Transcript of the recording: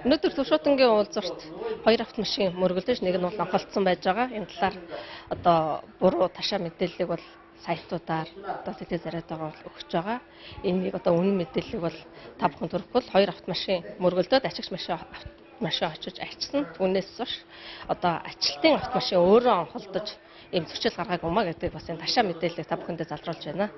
Өнөөдөр Төвшөтөнгийн уулзалт хоёр автомашин мөргөлдөж нэг нь бол нохолцсон байж байгаа. Энэ талаар одоо буруу ташаа мэдээллийг бол сайтуудаар одоо сэтгэл зариатайгаа өгч байгаа. Энийг одоо үнэн мэдээллийг бол та бүхэн төрөхгүй хоёр автомашин мөргөлдөөд ачигч машин очиж арчсан. Үүнээс хойш одоо ачлалтын автомашин өөрөө онхолдож ийм зөрчил гаргаагүй юмаа гэдэг бас энэ ташаа мэдээллийг та бүхэндээ залруулж байна.